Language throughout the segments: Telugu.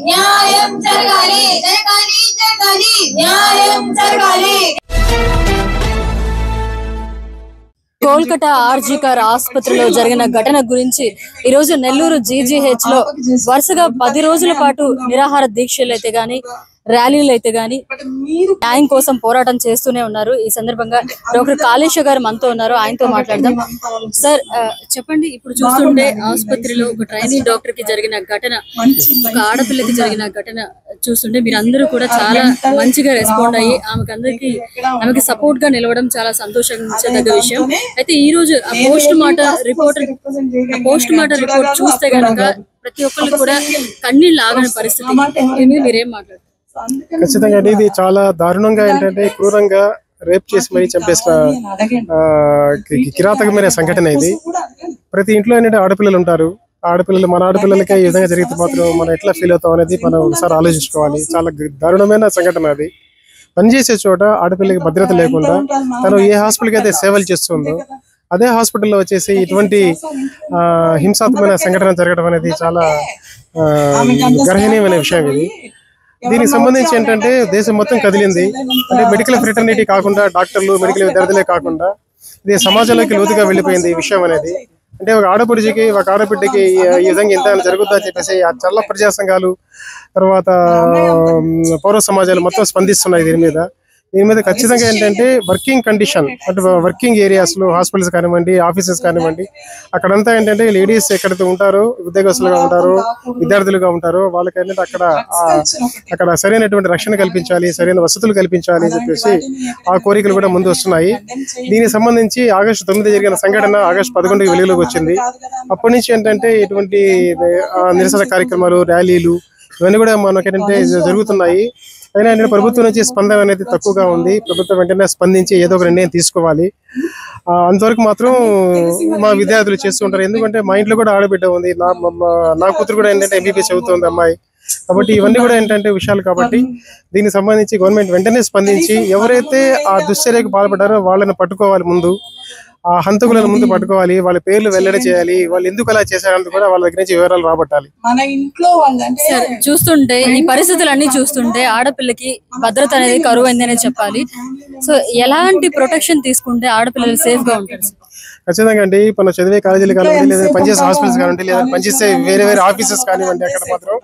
న్యాయం జరగాలి జరగాలి జరగాలి న్యాయం జరగాలి. కోల్కతా ఆర్జికర్ ఆసుపత్రిలో జరిగిన ఘటన గురించి ఈ రోజు నెల్లూరు జీజీహెచ్ లో వరుసగా 10 రోజుల పాటు నిరాహార దీక్షలు అయితే గాని ర్యాలీలు అయితే గాని న్యాయం కోసం పోరాటం చేస్తూనే ఉన్నారు. ఈ సందర్భంగా డాక్టర్ కాళేశ్వర్ గారు మనతో ఉన్నారు, ఆయనతో మాట్లాడదాం. సార్ చెప్పండి, ఇప్పుడు చూస్తుంటే ఆసుపత్రిలో ఒక ట్రైనింగ్ డాక్టర్ కి జరిగిన ఘటన, ఒక ఆడపిల్లకి జరిగిన ఘటన చూస్తుంటే మీరందరూ కూడా చాలా మంచిగా రెస్పాండ్ అయ్యి ఆమెకి సపోర్ట్ గా నిలవడం చాలా సంతోషించదగ్గ విషయం. అయితే ఈ రోజు పోస్ట్ మార్టం రిపోర్ట్ చూస్తే కనుక ప్రతి ఒక్కళ్ళు కూడా కన్నీళ్ళు ఆగని పరిస్థితి. మీరేం మాట్లాడుతున్నారు? ఖచ్చితంగా అండి, ఇది చాలా దారుణంగా ఏంటంటే క్రూరంగా రేప్ చేసి మరీ చంపేసిన కిరాతకమైన సంఘటన ఇది. ప్రతి ఇంట్లో ఏంటంటే ఆడపిల్లలు ఉంటారు. మన ఆడపిల్లలకే ఈ విధంగా జరిగితే మాత్రం మనం ఎట్లా ఫీల్ అవుతాం అనేది మనం ఒకసారి ఆలోచించుకోవాలి. చాలా దారుణమైన సంఘటన అది. పనిచేసే చోట ఆడపిల్లకి భద్రత లేకుండా తను ఏ హాస్పిటల్కి అయితే సేవలు చేస్తుందో అదే హాస్పిటల్లో వచ్చేసి ఇటువంటి హింసాత్మకమైన సంఘటన జరగడం అనేది చాలా గర్హనీయమైన విషయం ఇది. దీనికి సంబంధించి ఏంటంటే దేశం మొత్తం కదిలింది. అంటే మెడికల్ ఫ్రెటర్నిటీ కాకుండా, డాక్టర్లు మెడికల్ విద్యార్థులే కాకుండా ఇది సమాజంలోకి లోతుగా వెళ్ళిపోయింది ఈ విషయం అనేది. అంటే ఒక ఆడబిడ్డకి ఈ విధంగా ఇంత జరుగుతుందని చెప్పేసి ఆ చల్ల ప్రజా సంఘాలు, తర్వాత పౌర సమాజాలు మొత్తం స్పందిస్తున్నాయి దీని మీద. ఖచ్చితంగా ఏంటంటే వర్కింగ్ కండిషన్, అంటే వర్కింగ్ ఏరియాస్ లో హాస్పిటల్స్ కానివ్వండి, ఆఫీసెస్ కానివ్వండి, అక్కడంతా ఏంటంటే లేడీస్ ఎక్కడైతే ఉంటారో, ఉద్యోగస్తులుగా ఉంటారో, విద్యార్థులుగా ఉంటారో వాళ్ళకి ఏంటంటే అక్కడ సరైనటువంటి రక్షణ కల్పించాలి, సరైన వసతులు కల్పించాలి అని చెప్పేసి ఆ కోరికలు కూడా ముందు వస్తున్నాయి. దీనికి సంబంధించి ఆగస్టు 9 జరిగిన సంఘటన ఆగస్టు 11కి వెలుగులోకి వచ్చింది. అప్పటి నుంచి ఏంటంటే ఇటువంటి నిరసన కార్యక్రమాలు, ర్యాలీలు ఇవన్నీ కూడా మనకి ఏంటంటే జరుగుతున్నాయి. అయినా ఏంటంటే ప్రభుత్వం నుంచి స్పందన అనేది తక్కువగా ఉంది. ప్రభుత్వం వెంటనే స్పందించి ఏదో ఒక నిర్ణయం తీసుకోవాలి. అంతవరకు మాత్రం మా విద్యార్థులు చేస్తూ ఉంటారు. ఎందుకంటే మా ఇంట్లో కూడా ఆడబిడ్డ ఉంది, నా కూతురు కూడా ఏంటంటే ఎంబీబీఎస్ చదువుతుంది అమ్మాయి. కాబట్టి ఇవన్నీ కూడా ఏంటంటే విషయాలు. కాబట్టి దీనికి సంబంధించి గవర్నమెంట్ వెంటనే స్పందించి ఎవరైతే ఆ దుశ్చర్యకు పాల్పడ్డారో వాళ్ళని పట్టుకోవాలి, ముందు ఆ హంతకులను ముందు పట్టుకోవాలి, వాళ్ళ పేర్లు వెల్లడి చేయాలి, వాళ్ళు ఎందుకు అలా చేశారంటే కూడా వాళ్ళ దగ్గర నుంచి వివరాలు రాబట్టాలి. మన ఇంట్లో చూస్తుంటే ఈ పరిస్థితులన్నీ చూస్తుంటే ఆడపిల్లకి భద్రత అనేది కరువైందనే చెప్పాలి. సో ఎలాంటి ప్రొటెక్షన్ తీసుకుంటే ఆడపిల్లలు సేఫ్ గా ఉంటారు? ఖచ్చితంగా అండి, మన చదివే కాలేజీలు కానివ్వండి, లేదా పనిచేసే హాస్పిటల్స్ కానివ్వండి, లేదా పనిచేసే వేరే ఆఫీసెస్ కానివ్వండి, అక్కడ మాత్రం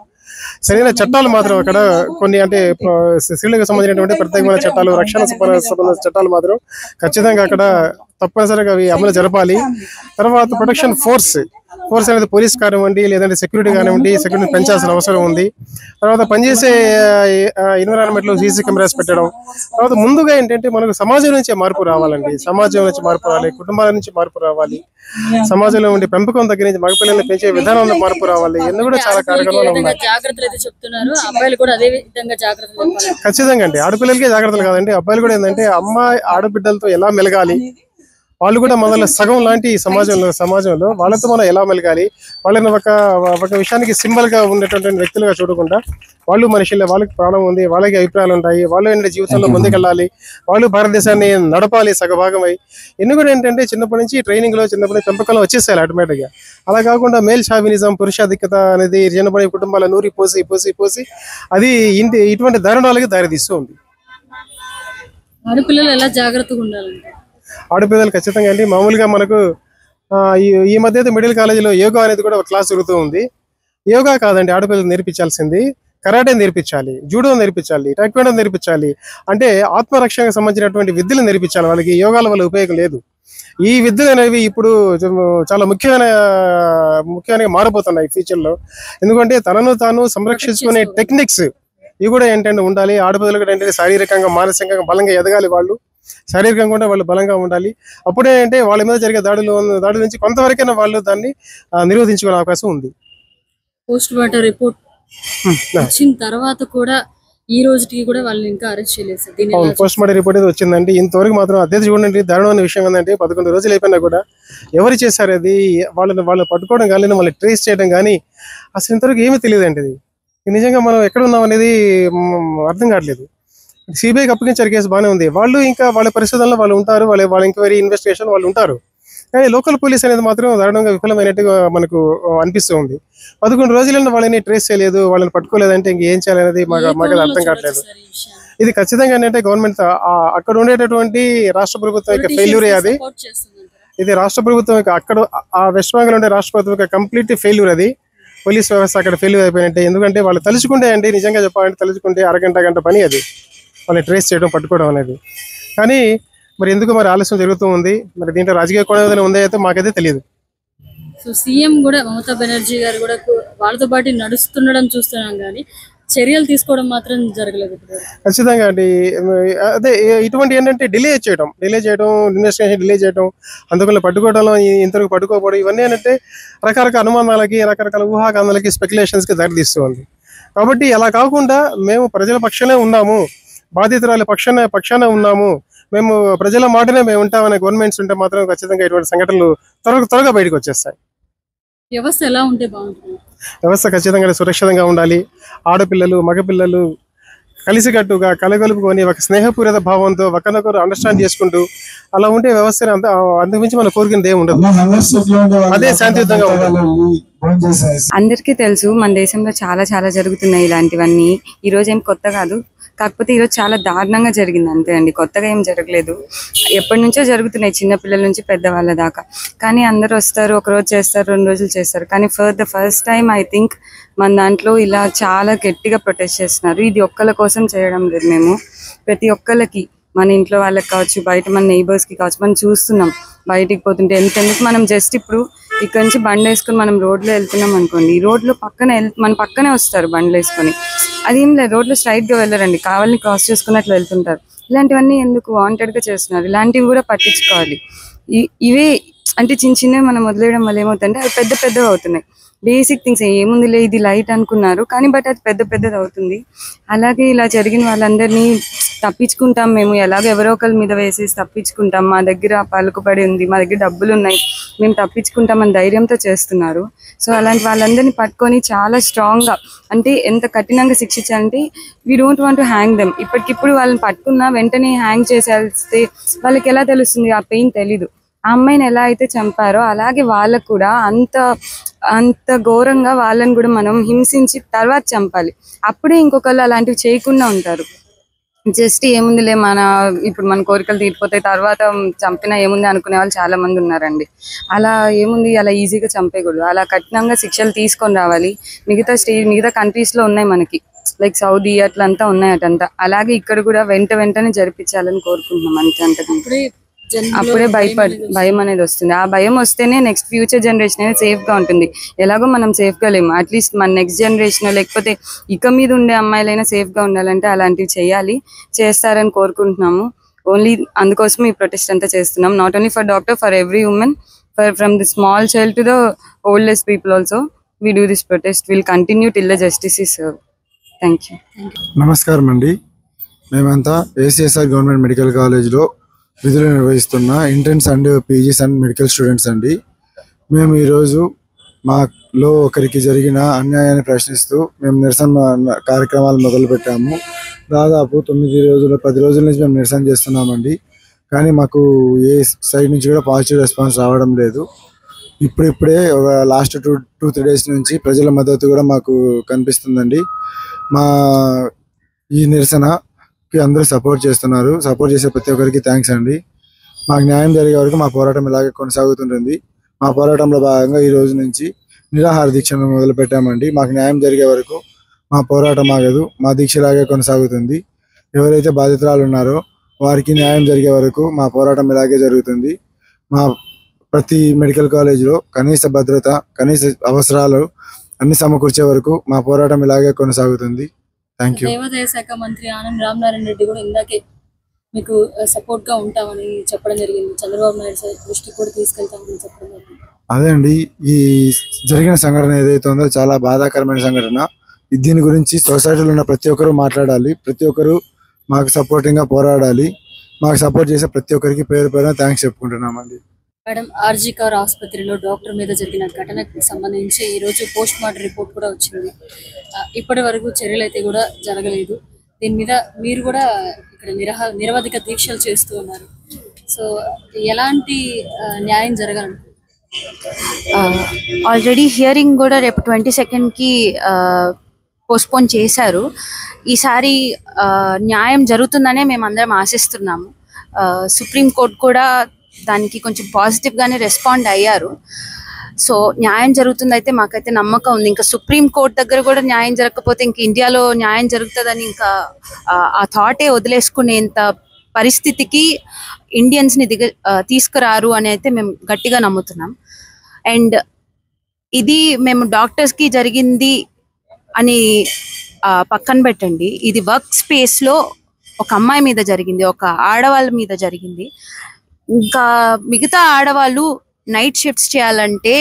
సరైన చట్టాలు మాత్రం అక్కడ కొన్ని, అంటే స్త్రీలకు సంబంధించినటువంటి ప్రత్యేకమైన చట్టాలు, రక్షణ సంబంధించిన చట్టాలు మాత్రం ఖచ్చితంగా అక్కడ తప్పనిసరిగా అవి అమలు జరపాలి. తర్వాత ప్రొటెక్షన్ ఫోర్స్ అనేది పోలీస్ కానివ్వండి, లేదంటే సెక్యూరిటీ కానివ్వండి, సెక్యూరిటీ పెంచాల్సిన అవసరం ఉంది. తర్వాత పనిచేసే ఎన్విరాన్మెంట్ లో సీసీ కెమెరాస్ పెట్టడం. తర్వాత ముందుగా ఏంటంటే మనకు సమాజం నుంచి మార్పు రావాలండి. సమాజం నుంచి మార్పు రావాలి, కుటుంబాల నుంచి మార్పు రావాలి, సమాజంలో ఉండే పెంపకం దగ్గర నుంచి మగపిల్లల్ని పెంచే విధానంలో మార్పు రావాలి. ఇవన్నీ కూడా చాలా కార్యక్రమాలు ఉన్నాయి. ఖచ్చితంగా అండి, ఆడపిల్లలకే జాగ్రత్తలు కాదండి, అబ్బాయిలు కూడా ఏంటంటే అమ్మాయి ఆడబిడ్డలతో ఎలా మెలగాలి, వాళ్ళు కూడా మనల్ని సగం లాంటి సమాజంలో వాళ్ళతో మనం ఎలా మెలగాలి, వాళ్ళని ఒక విషయానికి సింబల్ గా ఉన్నటువంటి వ్యక్తులుగా చూడకుండా వాళ్ళు మనుషులే, వాళ్ళకి ప్రాణం ఉంది, వాళ్ళకి అభిప్రాయాలు ఉంటాయి, వాళ్ళు ఏంటంటే జీవితంలో ముందుకెళ్ళాలి, వాళ్ళు భారతదేశాన్ని నడపాలి సగభాగమై. ఎన్ని కూడా ఏంటంటే చిన్నప్పటి నుంచి ట్రైనింగ్ లో, చిన్నప్పటి నుంచి పెంపకంలో వచ్చేసాయి ఆటోమేటిక్ గా. అలా కాకుండా మేల్ షావినిజం, పురుషాధిక్యత అనేది చిన్నప్పటి కుటుంబాల నూరి పోసి అది ఇటువంటి దారుణాలకి దారితీస్తూ ఉంది. ఆడపిల్లలు ఎలా జాగ్రత్తగా ఉండాలంటే ఆడపిల్లలు ఖచ్చితంగా అండి, మామూలుగా మనకు ఈ మధ్య అయితే మెడికల్ కాలేజీలో యోగా అనేది కూడా ఒక క్లాస్ జరుగుతూ ఉంది. యోగా కాదండి ఆడపిల్లలు నేర్పించాల్సింది, కరాటే నేర్పించాలి, జూడో నేర్పించాలి, టైక్వాండో నేర్పించాలి. అంటే ఆత్మరక్షణకు సంబంధించినటువంటి విద్యలు నేర్పించాలి వాళ్ళకి. యోగాల వల్ల ఉపయోగం లేదు. ఈ విద్యలు అనేవి ఇప్పుడు చాలా ముఖ్యంగా మారిపోతున్నాయి ఫ్యూచర్ లో. ఎందుకంటే తనను తాను సంరక్షించుకునే టెక్నిక్స్ ఇవి కూడా ఏంటంటే ఉండాలి. ఆడపిల్లలు కూడా ఏంటంటే శారీరకంగా, మానసికంగా బలంగా ఎదగాలి, వాళ్ళు శారీరకంగా కూడా వాళ్ళు బలంగా ఉండాలి. అప్పుడే అంటే వాళ్ళ మీద జరిగే దాడుల నుంచి కొంతవరకైనా వాళ్ళు దాన్ని నిరోధించుకునే అవకాశం ఉంది. పోస్ట్ మార్టం రిపోర్ట్ వచ్చిన తర్వాత కూడా ఈ రోజుకి కూడా వాళ్ళని ఇంకా అరెస్ట్ చేయలేదు. పోస్ట్ మార్టం రిపోర్ట్ అయితే వచ్చిందండి, ఇంతవరకు మాత్రం అదే చూడండి. దారుణమైన విషయం ఏంటంటే 11 రోజులు అయిపోయినా కూడా ఎవరు చేశారు అది, వాళ్ళని పట్టుకోవడం కానీ, వాళ్ళని ట్రేస్ చేయడం కానీ అసలు ఇంతవరకు ఏమీ తెలియదండి. ఇది నిజంగా మనం ఎక్కడ ఉన్నాం అనేది అర్థం కావట్లేదు. సిబిఐకి అప్పగించారు కేసు బాగానే ఉంది, వాళ్ళు ఇంకా వాళ్ళ పరిశోధనలో వాళ్ళు ఉంటారు, వాళ్ళ ఎంక్వైరీ ఇన్వెస్టిగేషన్ వాళ్ళు ఉంటారు. కానీ లోకల్ పోలీస్ అనేది మాత్రం దారుణంగా విఫలమైనట్టుగా మనకు అనిపిస్తూ ఉంది. 11 రోజులను వాళ్ళని ట్రేస్ చేయలేదు, వాళ్ళని పట్టుకోలేదంటే ఇంకేం చేయాలనేది మాకు అర్థం కావట్లేదు. ఇది ఖచ్చితంగా ఏంటంటే గవర్నమెంట్ అక్కడ ఉండేటటువంటి రాష్ట్ర ప్రభుత్వం యొక్క ఫెయిల్యూరే అది. ఇది రాష్ట్ర ప్రభుత్వం యొక్క అక్కడ ఆ వెస్ట్ బెంగాల్ ఉండే రాష్ట్ర ప్రభుత్వం యొక్క కంప్లీట్ ఫెయిల్యూర్ అది. పోలీస్ వ్యవస్థ అక్కడ ఫెయిల్యూర్ అయిపోయినట్టే. ఎందుకంటే వాళ్ళు తలుచుకుంటే అండి, నిజంగా చెప్పాలంటే తలుచుకుంటే గంట పని అది వాళ్ళని ట్రేస్ చేయడం, పట్టుకోవడం అనేది. కానీ మరి ఎందుకు మరి ఆలస్యం జరుగుతూ ఉంది, మరి దీంట్లో రాజకీయ కోణం ఏదైనా ఉందో అయితే మాకైతే తెలియదు. సో సీఎం కూడా మమతా బెనర్జీ గారు కూడా వాళ్ళతో పాటు నడుస్తుండడం చూస్తున్నాం, కానీ చర్యలు తీసుకోవడం మాత్రం జరగలేదు. ఖచ్చితంగా అండి. అదే ఇటువంటి ఏంటంటే డిలే చేయడం, ఇన్వెస్టిగేషన్ డిలే చేయడం, అందుకని పట్టుకోవడంలో ఇంతవరకు పట్టుకోకపోవడం, ఇవన్నీ ఏంటంటే రకరకాల అనుమానాలకి, రకరకాల ఊహాగానాలకి, స్పెక్యులేషన్స్కి దారితీస్తూ ఉంది. కాబట్టి అలా కాకుండా మేము ప్రజల పక్షానే ఉన్నాము, బాధితురాలి పక్షాన ఉన్నాము, మేము ప్రజల మాటనే మేము ఉంటామనే గవర్నమెంట్స్ ఉంటే మాత్రం ఖచ్చితంగా ఇటువంటి సంఘటనలు త్వరగా బయటకు వచ్చేస్తాయి. వ్యవస్థ ఎలా ఉంటే బాగుంటుంది? వ్యవస్థ ఖచ్చితంగా సురక్షితంగా ఉండాలి. ఆడపిల్లలు, మగపిల్లలు కలిసికట్టుగా కలగలుపుకొని ఒక స్నేహపూరిత భావంతో ఒకరినొకరు అండర్స్టాండ్ చేసుకుంటూ అలా ఉంటే వ్యవస్థని అంతకుమించి మనం కోరుకునేది ఏమి ఉండదు. అదే శాంతియుతంగా ఉండాలి. అందరికీ తెలుసు మన దేశంలో చాలా చాలా జరుగుతున్నాయి ఇలాంటివన్నీ. ఈ రోజు ఏం కొత్త కాదు, కాకపోతే ఈరోజు చాలా దారుణంగా జరిగింది అంతే అండి, కొత్తగా ఏం జరగలేదు. ఎప్పటి నుంచో జరుగుతున్నాయి, చిన్నపిల్లల నుంచి పెద్దవాళ్ళ దాకా. కానీ అందరూ వస్తారు, ఒక రోజు చేస్తారు, 2 రోజులు చేస్తారు. కానీ for the first time I think మన దాంట్లో ఇలా చాలా గట్టిగా ప్రొటెస్ట్ చేస్తున్నారు. ఇది ఒక్కళ్ళ కోసం చేయడం లేదు, మేము ప్రతి ఒక్కళ్ళకి, మన ఇంట్లో వాళ్ళకి కావచ్చు, బయట మన నైబర్స్కి కావచ్చు, మనం చూస్తున్నాం బయటికి పోతుంటే ఎంతెందుకు మనం జస్ట్ ఇప్పుడు ఇక్కడ నుంచి బండి వేసుకొని మనం రోడ్లో వెళ్తున్నాం అనుకోండి, ఈ రోడ్లో మన పక్కనే వస్తారు బండ్లు వేసుకొని. అదేం లేదు, రోడ్లో స్ట్రైట్గా వెళ్ళరండి, కావాలని క్రాస్ చేసుకుని అట్లా వెళ్తుంటారు. ఇలాంటివన్నీ ఎందుకు వాంటెడ్గా చేస్తున్నారు? ఇలాంటివి కూడా పట్టించుకోవాలి. ఇవే అంటే చిన్నవి మనం వదిలేయడం వల్ల ఏమవుతుందంటే అవి పెద్దగా అవుతున్నాయి. బేసిక్ థింగ్స్ ఏముందిలే ఇది లైట్ అనుకున్నారు, కానీ బట్ అది పెద్దది అవుతుంది. అలాగే ఇలా జరిగిన వాళ్ళందరినీ తప్పించుకుంటాం మేము, ఎలాగో ఎవరో ఒకరి మీద వేసేసి తప్పించుకుంటాం, మా దగ్గర పలుకుబడి ఉంది, మా దగ్గర డబ్బులు ఉన్నాయి, మేము తప్పించుకుంటామని ధైర్యంతో చేస్తున్నారు. సో అలాంటి వాళ్ళందరినీ పట్టుకొని చాలా స్ట్రాంగ్గా, అంటే ఎంత కఠినంగా శిక్షించాలంటే we don't want to hang them. ఇప్పటికిప్పుడు వాళ్ళని పట్టుకున్నా వెంటనే హ్యాంగ్ చేసేస్తే వాళ్ళకి ఎలా తెలుస్తుంది? ఆ పెయిన్ తెలీదు. ఆ అమ్మాయిని ఎలా అయితే చంపారో అలాగే వాళ్ళకు కూడా అంత ఘోరంగా వాళ్ళని కూడా మనం హింసించి తర్వాత చంపాలి. అప్పుడే ఇంకొకళ్ళు అలాంటివి చేయకుండా ఉంటారు. జస్ట్ ఏముందిలే ఇప్పుడు మన కోరికలు తీరిపోతాయి, తర్వాత చంపినా ఏముంది అనుకునే వాళ్ళు చాలా మంది ఉన్నారండి. అలా ఏముంది, అలా ఈజీగా చంపేయకూడదు. అలా కఠినంగా శిక్షలు తీసుకొని రావాలి. మిగతా కంట్రీస్లో ఉన్నాయి మనకి, లైక్ సౌదీ అట్లంతా ఉన్నాయి అటంతా. అలాగే ఇక్కడ కూడా వెంటనే జరిపించాలని కోరుకుంటున్నాం. అంతకంటే అప్పుడే భయం అనేది వస్తుంది. ఆ భయం వస్తేనే నెక్స్ట్ ఫ్యూచర్ జనరేషన్ అనేది సేఫ్ గా ఉంటుంది. ఎలాగో మనం సేఫ్ గా లేము, అట్లీస్ట్ మన నెక్స్ట్ జనరేషన్ లేకపోతే ఇక మీద ఉండే అమ్మాయిలైనా సేఫ్ గా ఉండాలంటే అలాంటివి చేస్తారని కోరుకుంటున్నాము. ఓన్లీ అందుకోసం ఈ ప్రొటెస్ట్ అంతా చేస్తున్నాం. Not only for doctor, for every women, from the small child to the oldest people also we do this protest. Will continue till the justice is served. Thank you. నమస్కారం అండి. మేమంతా ACSR గవర్నమెంట్ మెడికల్ కాలేజ్లో విధులు నిర్వహిస్తున్న interns and PGs and medical students అండి. మేము ఈరోజు మాలో ఒకరికి జరిగిన అన్యాయాన్ని ప్రశ్నిస్తూ మేము నిరసన కార్యక్రమాలు మొదలుపెట్టాము. దాదాపు 10 రోజుల నుంచి మేము నిరసన చేస్తున్నామండి. కానీ మాకు ఏ సైడ్ నుంచి కూడా పాజిటివ్ రెస్పాన్స్ రావడం లేదు. ఇప్పుడే ఒక లాస్ట్ 2-3 డేస్ నుంచి ప్రజల మద్దతు కూడా మాకు కనిపిస్తుందండి. మా ఈ నిరసనకి అందరూ సపోర్ట్ చేస్తున్నారు. సపోర్ట్ చేసే ప్రతి ఒక్కరికి థ్యాంక్స్ అండి. మాకు న్యాయం జరిగే వరకు మా పోరాటం ఇలాగే కొనసాగుతుంటుంది. మా పోరాటంలో భాగంగా ఈ రోజు నుంచి నిరాహార దీక్షను మొదలు పెట్టామండి. మాకు న్యాయం జరిగే వరకు మా పోరాటం ఆగదు, మా దీక్ష ఇలాగే కొనసాగుతుంది. ఎవరైతే బాధితురాలు ఉన్నారో వారికి న్యాయం జరిగే వరకు మా పోరాటం ఇలాగే జరుగుతుంది. మా ప్రతి మెడికల్ కాలేజీలో కనీస భద్రత, కనీస అవసరాలు అన్ని సమకూర్చే వరకు మా పోరాటం ఇలాగే కొనసాగుతుంది. Thank you. దేవాదాయ శాఖ మంత్రి ఆనం రామనారాయణ రెడ్డి కూడా ఇందాకే మీకు సపోర్ట్ గా ఉంటామని చెప్పడం జరిగింది. చంద్రబాబు నాయుడు సార్ దృష్టికి కూడా తీసుకెళ్తామని చెప్పడం జరిగింది. అదే అండి, ఈ జరిగిన సంఘటన ఏదైతే ఉందో చాలా బాధాకరమైన సంఘటన. దీని గురించి సొసైటీలో ఉన్న ప్రతి ఒక్కరు మాట్లాడాలి, ప్రతి ఒక్కరు మాకు సపోర్టింగ్ గా పోరాడాలి. మాకు సపోర్ట్ చేసే ప్రతి ఒక్కరికి పేరు థ్యాంక్స్ చెప్పుకుంటున్నామండి. మేడం, ఆర్జీకర్ ఆసుపత్రిలో డాక్టర్ మీద జరిగిన ఘటనకు సంబంధించి ఈ రోజు పోస్ట్ మార్టం రిపోర్ట్ కూడా వచ్చింది. ఇప్పటి వరకు చర్యలు అయితే కూడా జరగలేదు. దీని మీద మీరు కూడా ఇక్కడ నిరవధిక దీక్షలు చేస్తూ ఉన్నారు. సో ఎలాంటి న్యాయం జరగాలి? ఆల్రెడీ హియరింగ్ కూడా రేపు 22కి పోస్ట్పోన్ చేశారు. ఈసారి న్యాయం జరుగుతుందనే మేము అందరం ఆశిస్తున్నాము. సుప్రీంకోర్టు కూడా దానికి కొంచెం పాజిటివ్గానే రెస్పాండ్ అయ్యారు. సో న్యాయం జరుగుతుందైతే మాకైతే నమ్మకం ఉంది. ఇంకా సుప్రీంకోర్టు దగ్గర కూడా న్యాయం జరగకపోతే ఇంక ఇండియాలో న్యాయం జరుగుతుందని ఇంకా ఆ థాటే వదిలేసుకునేంత పరిస్థితికి ఇండియన్స్ని తీసుకురారు అని అయితే మేము గట్టిగా నమ్ముతున్నాం. అండ్ ఇది మేము డాక్టర్స్కి జరిగింది అని పక్కన పెట్టండి, ఇది వర్క్ స్పేస్లో ఒక అమ్మాయి మీద జరిగింది, ఒక ఆడవాళ్ళ మీద జరిగింది. ఇంకా మిగతా ఆడవాళ్ళు నైట్ షిఫ్ట్స్ చేయాలంటే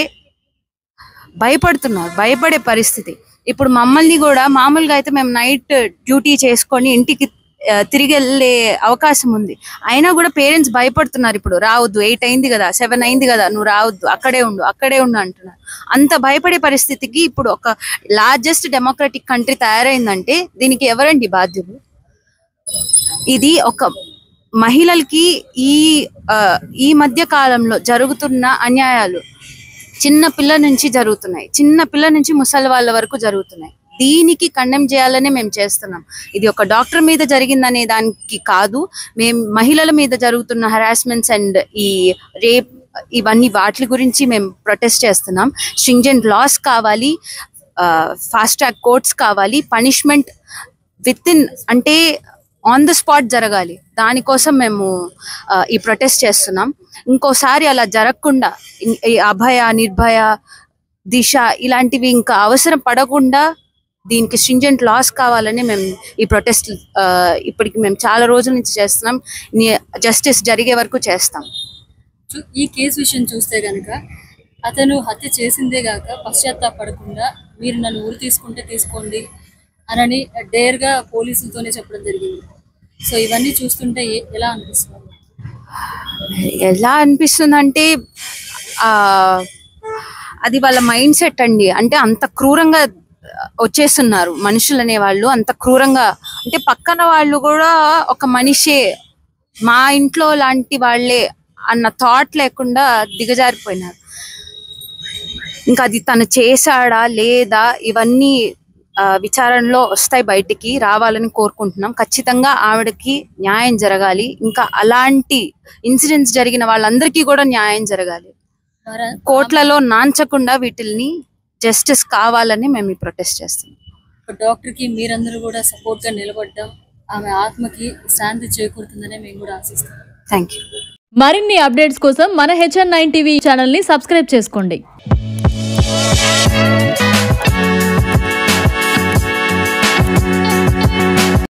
భయపడుతున్నారు, భయపడే పరిస్థితి. ఇప్పుడు మమ్మల్ని కూడా మామూలుగా అయితే మేము నైట్ డ్యూటీ చేసుకొని ఇంటికి తిరిగి వెళ్ళే అవకాశం ఉంది, అయినా కూడా పేరెంట్స్ భయపడుతున్నారు. ఇప్పుడు రావద్దు, 8 అయింది కదా, 7 అయింది కదా, నువ్వు రావద్దు, అక్కడే ఉండు అంటున్నారు. అంత భయపడే పరిస్థితికి ఇప్పుడు ఒక లార్జెస్ట్ డెమోక్రటిక్ కంట్రీ తయారైందంటే దీనికి ఎవరండి బాధ్యులు? ఇది ఒక మహిళలకి ఈ మధ్య కాలంలో జరుగుతున్న అన్యాయాలు చిన్న పిల్ల నుంచి జరుగుతున్నాయి, చిన్న పిల్ల నుంచి ముసలి వాళ్ళ వరకు జరుగుతున్నాయి. దీనికి కండెమ్ చేయాలనే మేము చేస్తున్నాం. ఇది ఒక డాక్టర్ మీద జరిగిందనే దానికి కాదు, మేము మహిళల మీద జరుగుతున్న హరాస్మెంట్స్ అండ్ ఈ రేప్ ఇవన్నీ వాటి గురించి మేము ప్రొటెస్ట్ చేస్తున్నాం. స్ట్రింజెంట్ లాస్ కావాలి, ఫాస్ట్ ట్రాక్ కోర్ట్స్ కావాలి, పనిష్మెంట్ విత్ ఇన్ అంటే ఆన్ ద స్పాట్ జరగాలి. దానికోసం మేము ఈ ప్రొటెస్ట్ చేస్తున్నాం. ఇంకోసారి అలా జరగకుండా ఈ అభయ, నిర్భయ, దిశ ఇలాంటివి ఇంకా అవసరం పడకుండా దీనికి స్ట్రింజెంట్ లాస్ కావాలని మేము ఈ ప్రొటెస్ట్ ఇప్పటికి మేము చాలా రోజుల నుంచి చేస్తున్నాం. జస్టిస్ జరిగే వరకు చేస్తాం. ఈ కేసు విషయం చూస్తే కనుక అతను హత్య చేసిందే కాక పశ్చాత్తాపడకుండా మీరు నన్ను ఊరు తీసుకుంటే తీసుకోండి అని డేర్గా పోలీసులతోనే చెప్పడం జరిగింది. సో ఇవన్నీ చూస్తుంటే ఎలా అనిపిస్తుంది? ఎలా అనిపిస్తుంది అంటే అది వాళ్ళ మైండ్ సెట్ అండి. అంటే అంత క్రూరంగా వచ్చేస్తున్నారు మనుషులు అనేవాళ్ళు, అంత క్రూరంగా. అంటే పక్కన వాళ్ళు కూడా ఒక మనిషే, మా ఇంట్లో లాంటి వాళ్ళే అన్న థాట్ లేకుండా దిగజారిపోయినారు. ఇంకా అది తను చేశాడా లేదా ఇవన్నీ విచారణలో వస్తాయి, బయటికి రావాలని కోరుకుంటున్నాం. ఖచ్చితంగా ఆవిడకి న్యాయం జరగాలి. ఇంకా అలాంటి ఇన్సిడెంట్స్ జరిగిన వాళ్ళందరికీ కూడా న్యాయం జరగాలి. కోర్టులలో నాంచకుండా వీటిల్ని జస్టిస్ కావాలని మేము ప్రొటెస్ట్ చేస్తున్నాం. డాక్టర్ కి మీరందరూ కూడా సపోర్ట్ గా నిలబడ్డాం, ఆమె ఆత్మకి శాంతి చేకూరుతుందని మేము కూడా ఆశిస్తాం. Thank you. మరిన్ని అప్డేట్స్ కోసం మన HN9 టీవీ ఛానల్ ని సబ్స్క్రైబ్ చేసుకోండి.